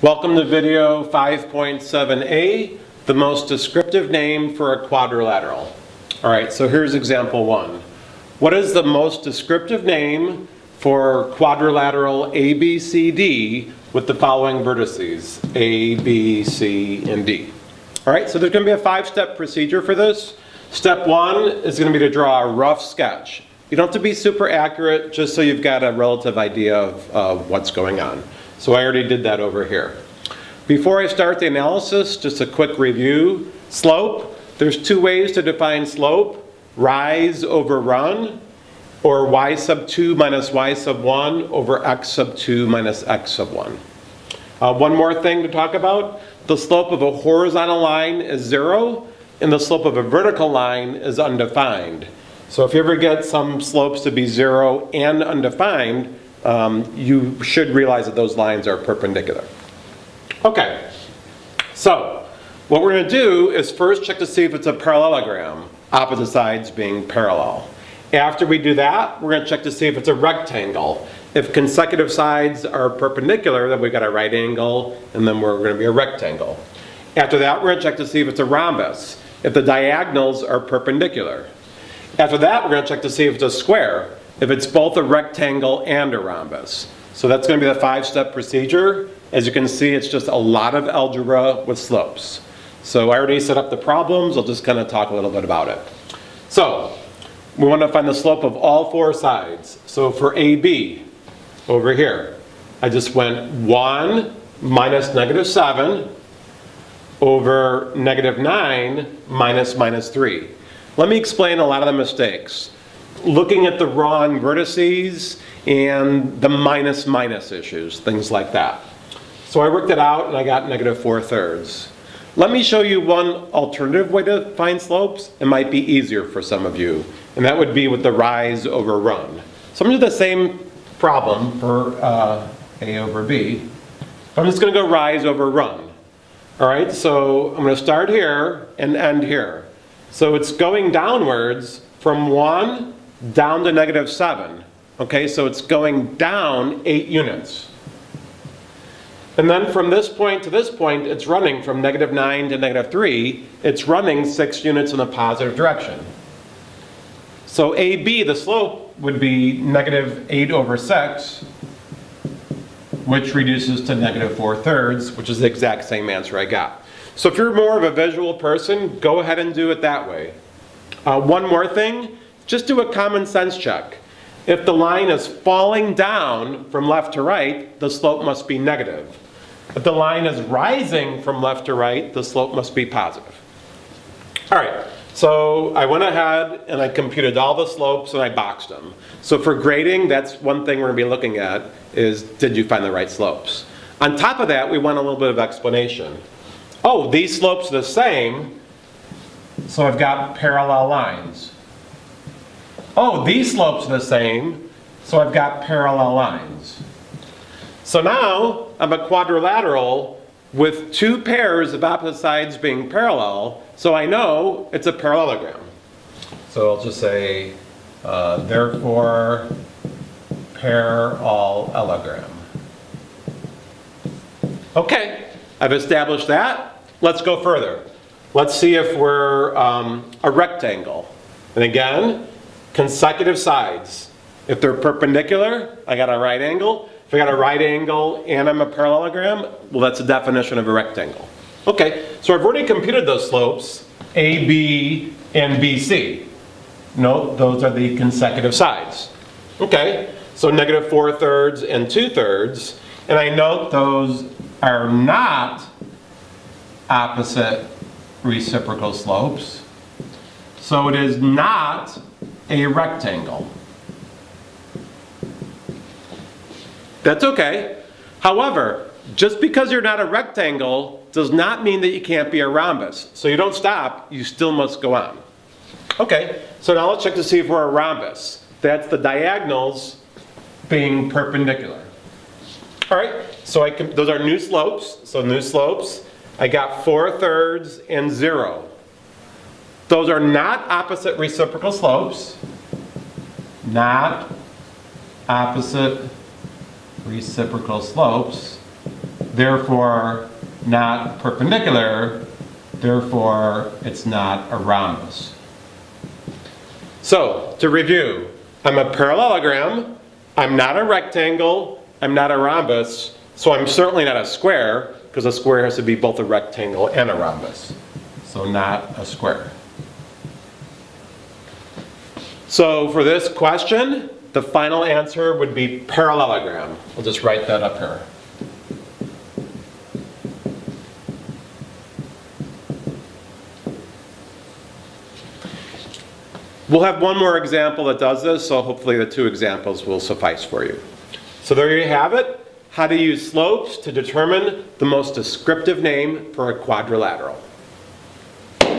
Welcome to video 5.7a, the most descriptive name for a quadrilateral. All right, so here's example one. What is the most descriptive name for quadrilateral ABCD with the following vertices, A, B, C, and D? All right, so there's going to be a 5-step procedure for this. Step one is going to be to draw a rough sketch. You don't have to be super accurate, just so you've got a relative idea of what's going on. So I already did that over here. Before I start the analysis, just a quick review. Slope, there's two ways to define slope. Rise over run, or y sub 2 minus y sub 1 over x sub 2 minus x sub 1. One more thing to talk about. The slope of a horizontal line is 0, and the slope of a vertical line is undefined. So if you ever get some slopes to be 0 and undefined, you should realize that those lines are perpendicular. Okay, so what we're going to do is first check to see if it's a parallelogram, opposite sides being parallel. After we do that, we're going to check to see if it's a rectangle. If consecutive sides are perpendicular, then we've got a right angle, and then we're going to be a rectangle. After that, we're going to check to see if it's a rhombus, if the diagonals are perpendicular. After that, we're going to check to see if it's a square, if it's both a rectangle and a rhombus. So that's going to be the 5-step procedure. As you can see, it's just a lot of algebra with slopes. So I already set up the problems. I'll just kind of talk a little bit about it. So we want to find the slope of all 4 sides. So for AB, over here, I just went 1 minus negative 7 over negative 9 minus 3. Let me explain a lot of the mistakes. Looking at the wrong vertices and the minus issues, things like that. So I worked it out and I got negative 4/3. Let me show you one alternative way to find slopes. It might be easier for some of you, and that would be with the rise over run. So I'm going to do the same problem for A over B. I'm just going to go rise over run. All right, so I'm going to start here and end here. So it's going downwards from 1 down to negative 7. Okay, so it's going down 8 units. And then from this point to this point, it's running from negative 9 to negative 3. It's running 6 units in the positive direction. So AB, the slope, would be negative 8 over 6, which reduces to negative 4/3, which is the exact same answer I got. So if you're more of a visual person, go ahead and do it that way. One more thing, just do a common sense check. If the line is falling down from left to right, the slope must be negative. If the line is rising from left to right, the slope must be positive. All right, so I went ahead and I computed all the slopes and I boxed them. So for grading, that's one thing we're going to be looking at is, did you find the right slopes? On top of that, we want a little bit of explanation. Oh, these slopes are the same, so I've got parallel lines. Oh, these slopes are the same, so I've got parallel lines. So now I'm a quadrilateral with 2 pairs of opposite sides being parallel, so I know it's a parallelogram. So I'll just say, therefore, parallelogram. Okay, I've established that. Let's go further. Let's see if we're a rectangle. And again, consecutive sides. If they're perpendicular, I got a right angle. If I got a right angle and I'm a parallelogram, well, that's the definition of a rectangle. Okay, so I've already computed those slopes, AB and BC. Note, those are the consecutive sides. Okay, so negative 4/3 and 2/3. And I note those are not opposite reciprocal slopes. So it is not a rectangle. That's okay. However, just because you're not a rectangle does not mean that you can't be a rhombus. So you don't stop, you still must go on. Okay, so now let's check to see if we're a rhombus. That's the diagonals being perpendicular. All right, so those are new slopes. So new slopes, I got 4/3 and 0. Those are not opposite reciprocal slopes. Not opposite reciprocal slopes. therefore not perpendicular, therefore it's not a rhombus. So, to review, I'm a parallelogram, I'm not a rectangle, I'm not a rhombus, so I'm certainly not a square, because a square has to be both a rectangle and a rhombus. So not a square. So for this question, the final answer would be parallelogram. We'll just write that up here. We'll have one more example that does this, so hopefully the two examples will suffice for you. So there you have it, how to use slopes to determine the most descriptive name for a quadrilateral.